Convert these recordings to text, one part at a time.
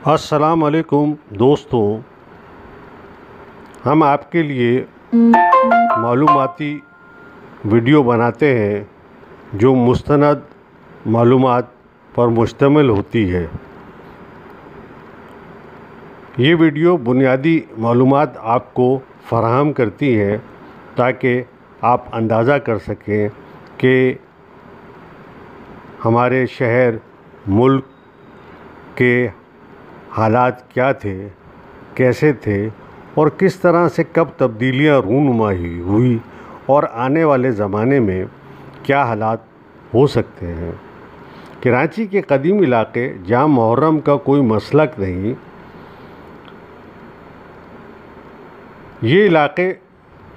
अस्सलाम वालेकुम दोस्तों, हम आपके लिए मालूमाती वीडियो बनाते हैं जो मुस्तनद मालूमात पर मुश्तमिल होती है। ये वीडियो बुनियादी मालूमात आपको फ़राहम करती हैं ताकि आप अंदाज़ा कर सकें कि हमारे शहर मुल्क के हालात क्या थे, कैसे थे और किस तरह से कब तब्दीलियाँ रूनुमा हुई और आने वाले ज़माने में क्या हालात हो सकते हैं। कराची के कदीम इलाके जहाँ मुहर्रम का कोई मसलक नहीं, ये इलाके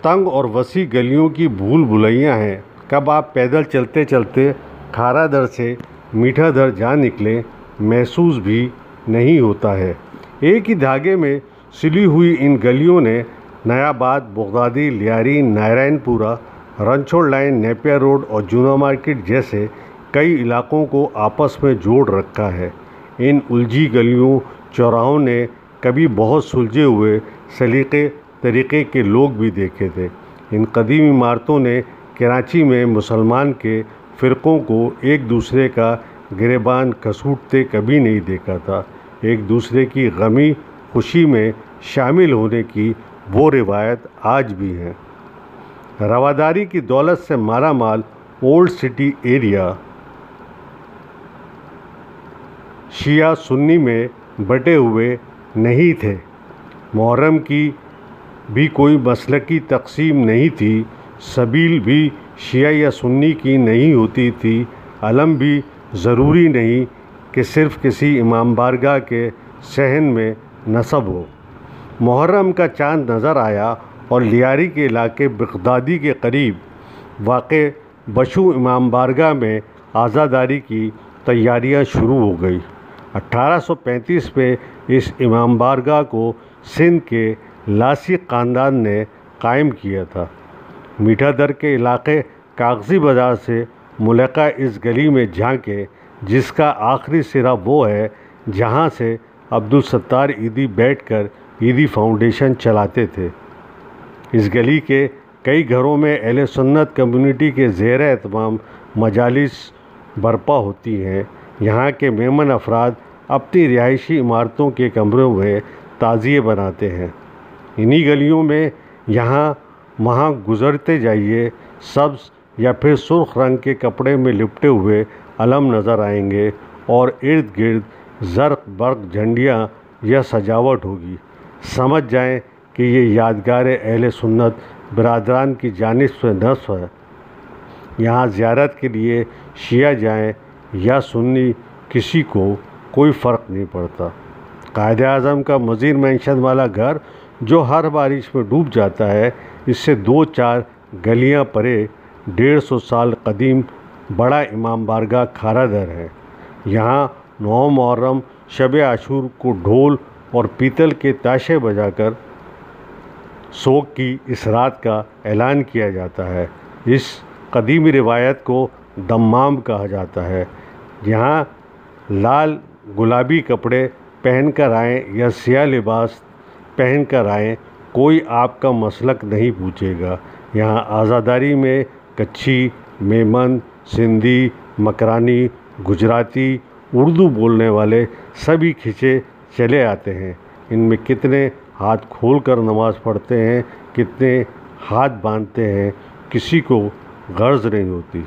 तंग और वसी गलियों की भूल भुलैया हैं। कब आप पैदल चलते चलते खारा दर से मीठा दर जा निकले महसूस भी नहीं होता है। एक ही धागे में सिली हुई इन गलियों ने Nayabad, Baghdadi, Lyari, Narayanpura, Ranchhor line, Napier road और जूना मार्केट जैसे कई इलाकों को आपस में जोड़ रखा है। इन उलझी गलियों चौराहों ने कभी बहुत सुलझे हुए सलीके तरीक़े के लोग भी देखे थे। इन कदीम इमारतों ने कराची में मुसलमान के फ़िरक़ों को एक दूसरे का गिरेबान घसूटते कभी नहीं देखा था। एक दूसरे की गमी खुशी में शामिल होने की वो रिवायत आज भी है। रवादारी की दौलत से माला माल ओल्ड सिटी एरिया शिया सुन्नी में बटे हुए नहीं थे। मुहर्रम की भी कोई मसलकी तकसीम नहीं थी। सबील भी शिया या सुन्नी की नहीं होती थी। अलम भी ज़रूरी नहीं कि सिर्फ़ किसी इमाम बारगाह के सहन में नसब हो। मुहर्रम का चाँद नज़र आया और लियारी के इलाके बगदादी के करीब वाक़े बशू इमाम बारगाह में आज़ादारी की तैयारियां शुरू हो गई। 1835 में इस इमाम बारगाह को सिंध के लासी ख़ानदान ने कायम किया था। मीठा दर के इलाके कागज़ी बाज़ार से मुल्का इस गली में झांके जिसका आखिरी सिरा वो है जहां से अब्दुल सत्तार ईदी बैठकर ईदी फाउंडेशन चलाते थे। इस गली के कई घरों में अहले सुन्नत कम्युनिटी के ज़ेर एहतमाम मजालिस बर्पा होती हैं। यहाँ के मेमन अफराद अपनी रिहायशी इमारतों के कमरों में ताज़िए बनाते हैं। इन्हीं गलियों में यहाँ वहाँ गुज़रते जाइए, सब्ज़ या फिर सुर्ख रंग के कपड़े में लिपटे हुए अलम नज़र आएंगे और इर्द गिर्द ज़र्क बर्क झंडियाँ या सजावट होगी। समझ जाएं कि ये यादगार अहले सुन्नत बिरादरान की जानिब से नस्ब है। यहाँ ज़ियारत के लिए शिया जाएं या सुन्नी, किसी को कोई फ़र्क नहीं पड़ता। कायद-ए-आज़म का मज़ीद मेंशन वाला घर जो हर बारिश में डूब जाता है, इससे 2-4 गलियाँ परे 150 साल कदीम बड़ा इमाम बारगाह खारा दर है। यहाँ 9 मुहर्रम शब आशूर को ढोल और पीतल के ताशे बजाकर सोग की इस रात का ऐलान किया जाता है। इस कदीमी रिवायत को दम्माम कहा जाता है। यहाँ लाल गुलाबी कपड़े पहन कर आएँ या सियाह लिबास पहन कर आएँ, कोई आपका मसलक नहीं पूछेगा। यहाँ आज़ादारी में कच्छी, मेमन, सिंधी, मकरानी, गुजराती, उर्दू बोलने वाले सभी खिंचे चले आते हैं। इनमें कितने हाथ खोलकर नमाज़ पढ़ते हैं, कितने हाथ बांधते हैं, किसी को गर्ज नहीं होती।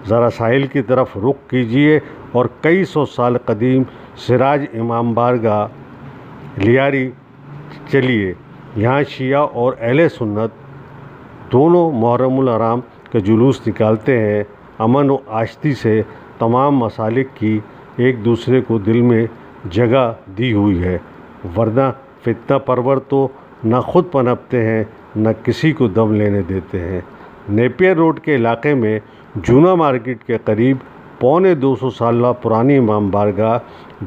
ज़रा साहिल की तरफ रुख कीजिए और कई सौ साल कदीम सिराज इमाम बारगाह लियारी चलिए। यहाँ शिया और अहले सुन्नत दोनों मुहर्रमुल हराम का जुलूस निकालते हैं। अमन व आश्ती से तमाम मसालिक की एक दूसरे को दिल में जगह दी हुई है, वरना फितना परवर तो न खुद पनपते हैं न किसी को दम लेने देते हैं। नेपियर रोड के इलाके में जूना मार्केट के करीब 250 साल पुरानी इमाम बारगाह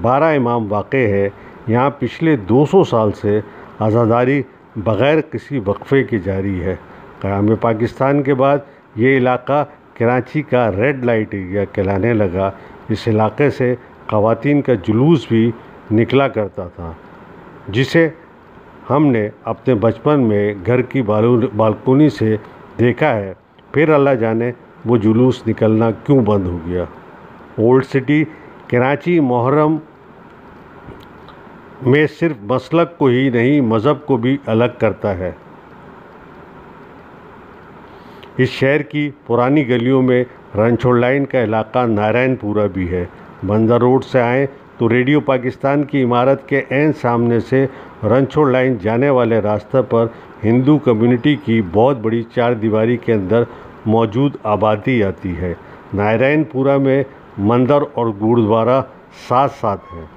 12 इमाम वाक़े है। यहाँ पिछले 200 साल से आज़ादारी बग़ैर किसी वक्फ़े के जारी है। क़याम पाकिस्तान के बाद ये इलाका कराची का रेड लाइट एरिया कहलाने लगा। इस इलाके से ख़वातीन का जुलूस भी निकला करता था, जिसे हमने अपने बचपन में घर की बालकोनी से देखा है। फिर अल्लाह जाने वो जुलूस निकलना क्यों बंद हो गया। ओल्ड सिटी कराची मुहर्रम में सिर्फ मसलक को ही नहीं, मज़हब को भी अलग करता है। इस शहर की पुरानी गलियों में रणछोड़ लाइन का इलाका नारायणपुरा भी है। बंदर रोड से आएँ तो रेडियो पाकिस्तान की इमारत के ऐन सामने से रणछोड़ लाइन जाने वाले रास्ते पर हिंदू कम्युनिटी की बहुत बड़ी चार दीवारी के अंदर मौजूद आबादी आती है। नारायणपुरा में मंदिर और गुरुद्वारा साथ साथ हैं।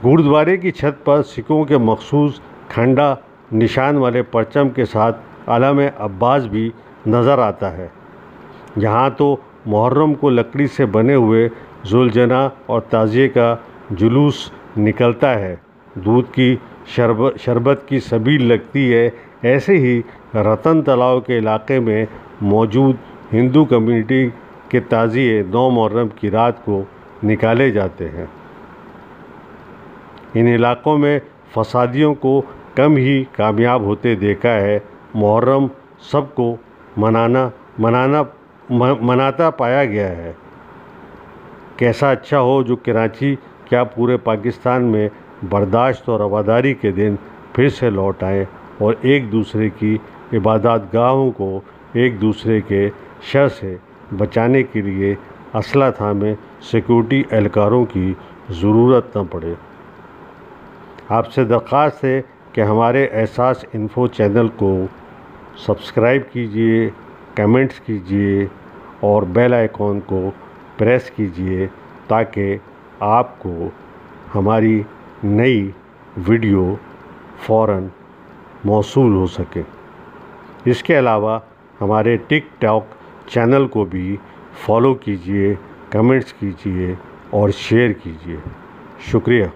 गुरुद्वारे की छत पर सिखों के मखसूस खंडा निशान वाले परचम के साथ आलम अब्बास भी नज़र आता है। यहाँ तो मुहर्रम को लकड़ी से बने हुए जुलजना और ताज़िए का जुलूस निकलता है। दूध की शरबत की सबील लगती है। ऐसे ही रतन तालाब के इलाके में मौजूद हिंदू कम्युनिटी के ताज़िए 9 मुहर्रम की रात को निकाले जाते हैं। इन इलाकों में फसादियों को कम ही कामयाब होते देखा है। मुहर्रम सबको मनाता पाया गया है। कैसा अच्छा हो जो कराची क्या पूरे पाकिस्तान में बर्दाश्त और रवादारी के दिन फिर से लौट आए और एक दूसरे की इबादत गाहों को एक दूसरे के शर से बचाने के लिए असला थामे सिक्योरिटी एहलकारों की ज़रूरत न पड़े। आपसे दरख्वास्त है कि हमारे एहसास इन्फो चैनल को सब्सक्राइब कीजिए, कमेंट्स कीजिए और बेल आइकॉन को प्रेस कीजिए ताकि आपको हमारी नई वीडियो फ़ौरन मौसूल हो सके। इसके अलावा हमारे टिकटॉक चैनल को भी फॉलो कीजिए, कमेंट्स कीजिए और शेयर कीजिए। शुक्रिया।